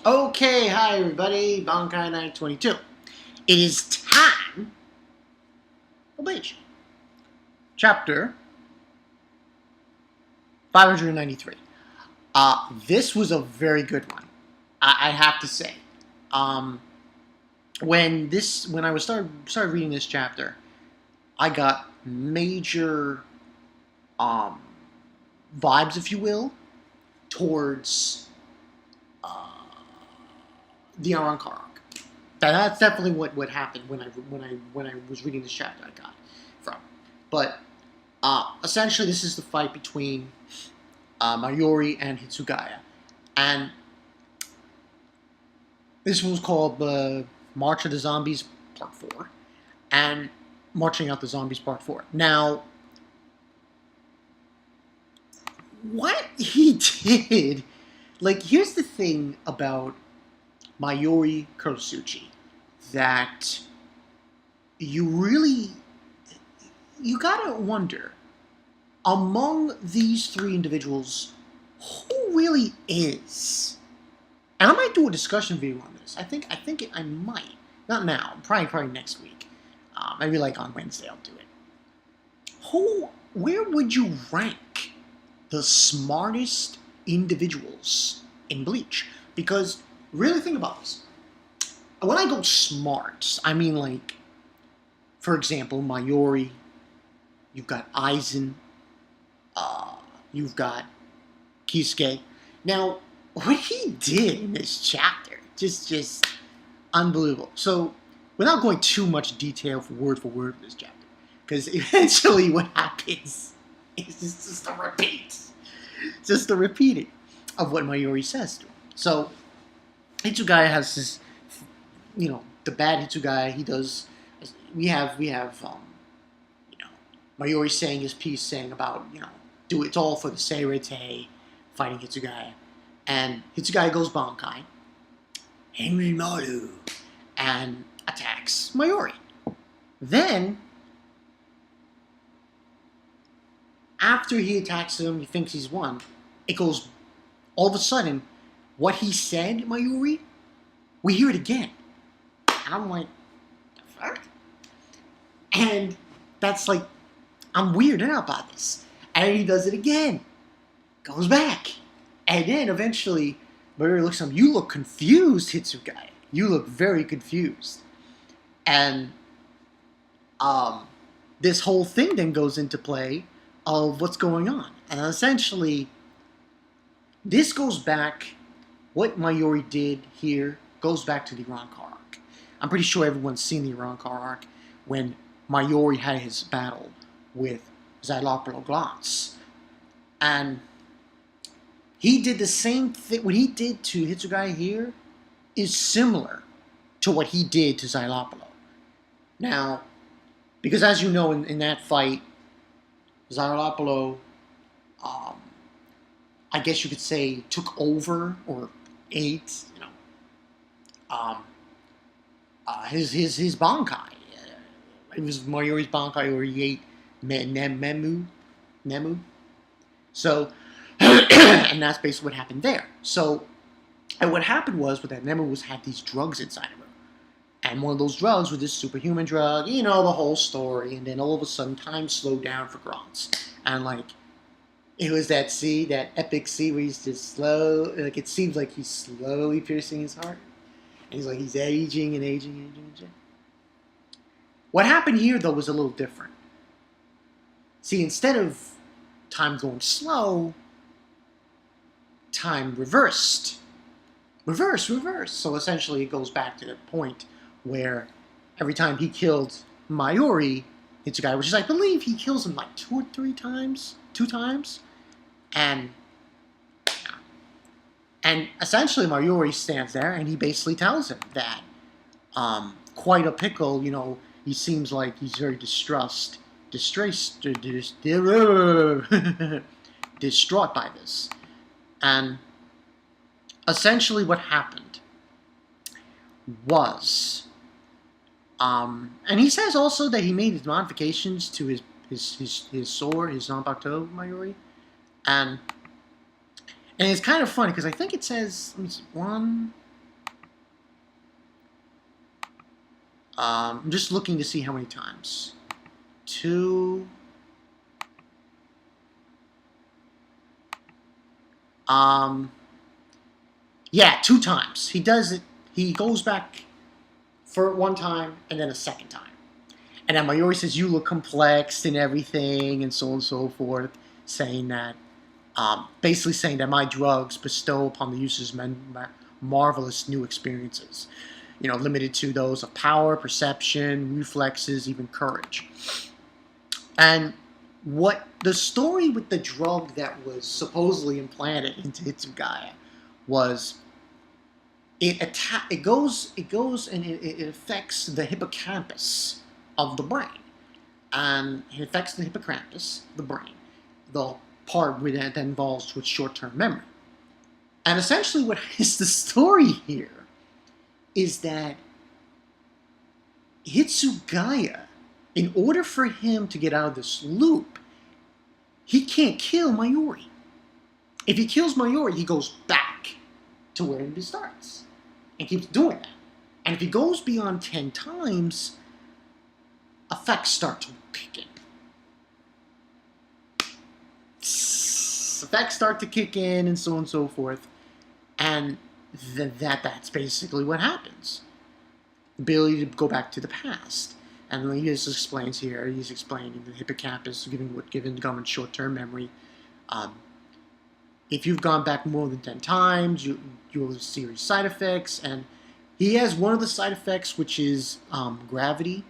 Okay, hi everybody, Bankai 922. It is time for Bleach. Chapter 593. This was a very good one, I have to say. Um, when I was started reading this chapter, I got major um, vibes, if you will, towards the Arankar arc. That's definitely what happened when I was reading this chapter. I got from, but essentially this is the fight between Mayuri and Hitsugaya, and this was called the March of the Zombies Part 4, and Marching Out the Zombies Part 4. Now, what he did, like, here's the thing about Mayuri Kurosuchi, that you really, you gotta wonder, among these three individuals, who really is? And I might do a discussion video on this. I might. Not now. Probably next week. Maybe like on Wednesday I'll do it. Where would you rank the smartest individuals in Bleach? Because really think about this. When I go smart, I mean like, for example, Mayuri. You've got Aizen. You've got Kisuke. Now, what he did in this chapter, just unbelievable. So, without going too much detail for word of this chapter, because eventually what happens is just a repeat. Just a repeating of what Mayuri says to him. So, Hitsugaya has this, the bad Hitsugaya, he does, we have Mayuri saying his piece, saying about, do it all for the Seirete, fighting Hitsugaya. And Hitsugaya goes Bankai, Henry Maru, and attacks Mayuri. Then, after he attacks him, he thinks he's won, it goes, all of a sudden, what he said, Mayuri, we hear it again. And I'm like, the fuck? And that's like, I'm weirded out by this. And he does it again. Goes back. And then eventually, Mayuri looks at him, you look confused, Hitsugaya. You look very confused. And this whole thing then goes into play of what's going on. And essentially, this goes back, what Mayuri did here goes back to the Arankar arc. I'm pretty sure everyone's seen the Arankar arc when Mayuri had his battle with Xylopolo Glance. And he did the same thing. What he did to Hitsugaya here is similar to what he did to Xylopolo. Now, because as you know, in that fight, Xylopolo, I guess you could say, took over or ate, his Bankai. It was Mayuri's Bankai, or he ate Nemu. So, and that's basically what happened there. So, and what happened was, with that Nemu had these drugs inside of her. And one of those drugs was this superhuman drug, the whole story. And then all of a sudden, time slowed down for Grants. And like, it was that epic scene where he's just slow, like it seems like he's slowly piercing his heart. And he's like, he's aging and aging and aging. What happened here, though, was a little different. See, instead of time going slow, time reversed. Reverse. So essentially it goes back to the point where every time he killed Mayuri, Hitsugaya, which is, I believe he kills him like 2 or 3 times. 2 times. And essentially Mayuri stands there and he basically tells him that quite a pickle, he seems like he's very distraught by this. And essentially what happened was, and he says also that he made his modifications to his sword, his Zanpakuto Mayuri, and it's kind of funny because I think it says, let me see, 1, I'm just looking to see how many times. 2. Yeah, 2 times. He does it. He goes back for 1 time and then a 2nd time. And then Mayuri says, "You look complex and everything," and so on and so forth, saying that, basically saying that my drugs bestow upon the users marvelous new experiences, limited to those of power, perception, reflexes, even courage. And what the story with the drug that was supposedly implanted into hitsugaya was, it goes and it affects the hippocampus of the brain, and it affects the hippocampus, the brain, the part that involves with short-term memory. And essentially, what is the story here is that Hitsugaya, in order for him to get out of this loop, he can't kill Mayuri. If he kills Mayuri, he goes back to where he starts and keeps doing that. And if he goes beyond 10 times, effects start to kick in. Effects start to kick in, and so on and so forth. And that's basically what happens. The ability to go back to the past. And he just explains here, he's explaining the hippocampus, given government short-term memory. If you've gone back more than 10 times, you will have serious side effects. And he has one of the side effects, which is gravity,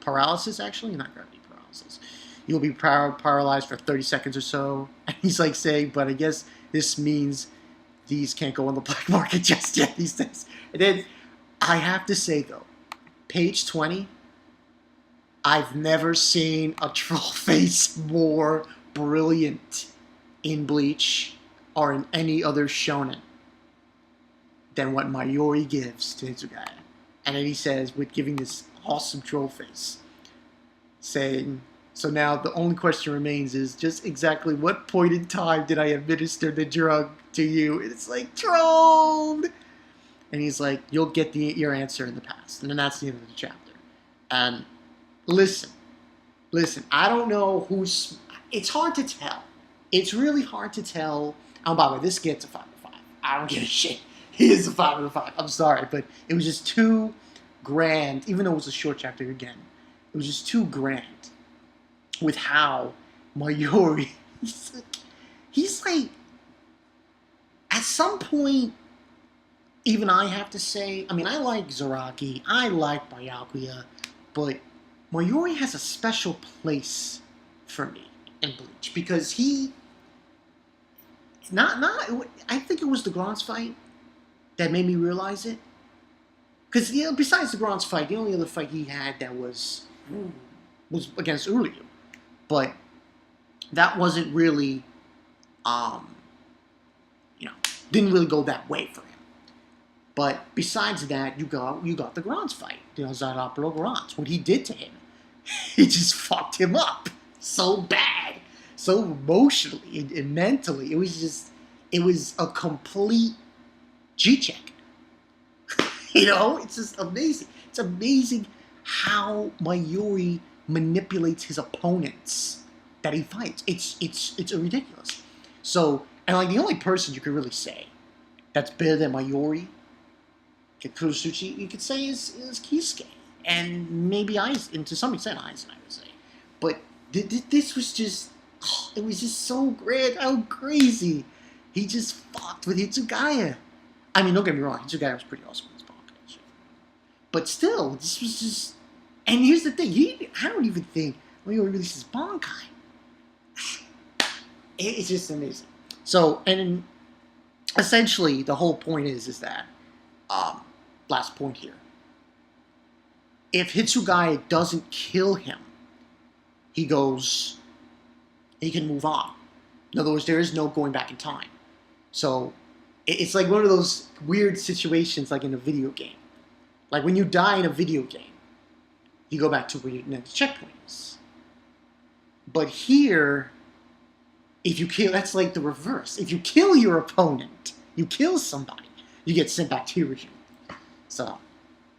paralysis, actually, not gravity, paralysis. You'll be paralyzed for 30 seconds or so. And he's like saying, but I guess this means these can't go on the black market just yet these days. And then, I have to say though, page 20, I've never seen a troll face more brilliant in Bleach or in any other shonen than what Mayuri gives to Hitsugaya. And then he says, with giving this awesome troll face, saying, so now the only question remains is just exactly what point in time did I administer the drug to you? And it's like, trolled! And he's like, you'll get your answer in the past. And then that's the end of the chapter. And listen, I don't know who's... It's hard to tell. It's really hard to tell. Oh, by the way, this gets a 5 out of 5. I don't give a shit. He is a 5 out of 5. I'm sorry, but it was just too grand, even though it was a short chapter again. It was just too grand with how Mayuri... He's like... At some point... Even I have to say, I mean, I like Zaraki, I like Byakuya, but Mayuri has a special place for me in Bleach because he, I think it was the Grants fight that made me realize it. Because besides the Grants fight, the only other fight he had that was against Uryu, but that wasn't really, didn't really go that way for him. But besides that, you got the Grants fight. Zarapro Grants. What he did to him, he just fucked him up so bad, so emotionally and mentally. It was a complete G-check. It's just amazing. It's amazing how Mayuri manipulates his opponents that he fights. It's ridiculous. So, and like the only person you could really say that's better than Mayuri, Kurosuchi, you could say is Kisuke, and maybe Aizen, and to some extent Aizen, I would say. But this was just, it was just so great, how crazy. He just fucked with Hitsugaya. I mean, don't get me wrong, Hitsugaya was pretty awesome in this podcast. But still, this was just, and here's the thing, I don't even think Mayuri releases Bankai. It's just amazing. So, and essentially, the whole point is that, last point here. If Hitsugaya doesn't kill him, he can move on. In other words, there is no going back in time. So, it's like one of those weird situations like in a video game. Like when you die in a video game, you go back to where your next checkpoint is. But here, if you kill, that's like the reverse. If you kill your opponent, you kill somebody, you get sent back to your regime. So,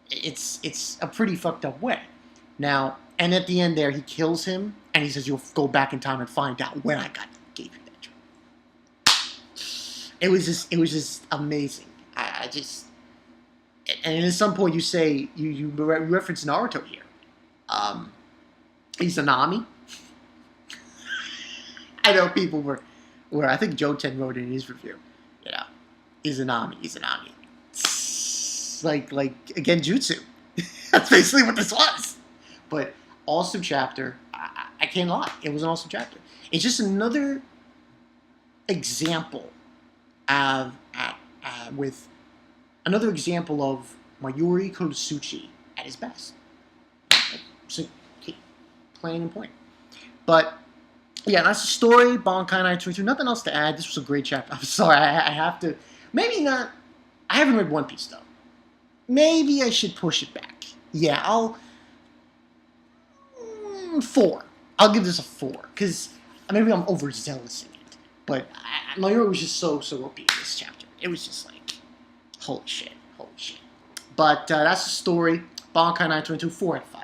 it's a pretty fucked up way. Now, and at the end there, he kills him, and he says, "You'll go back in time and find out when I gave you that job." It was just amazing. I just, and at some point you say you reference Naruto here. He's a Nami. I know people were I think Joten wrote it in his review. You know, he's a Nami. He's a Nami. It's like again, Jutsu. That's basically what this was. But awesome chapter. I can't lie. It was an awesome chapter. It's just another example with another example of Mayuri Kosuchi at his best. So keep playing in point. But yeah, that's the story. Bankai 922. Nothing else to add. This was a great chapter. I'm sorry. I have to. Maybe not. I haven't read One Piece though. Maybe I should push it back. Yeah, I'll 4. I'll give this a 4 because maybe I'm overzealous in it. But Mayuri was just so OP in this chapter. It was just like holy shit. But that's the story. Bankai 922. 4 out of 5.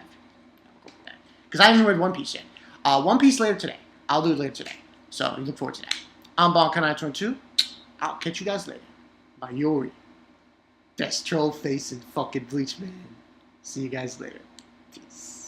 Because I haven't read One Piece yet. One Piece later today. I'll do it later today. So you look forward to that. I'm Bankai 922. I'll catch you guys later. Mayuri. Best troll face in fucking Bleach, man. See you guys later. Peace.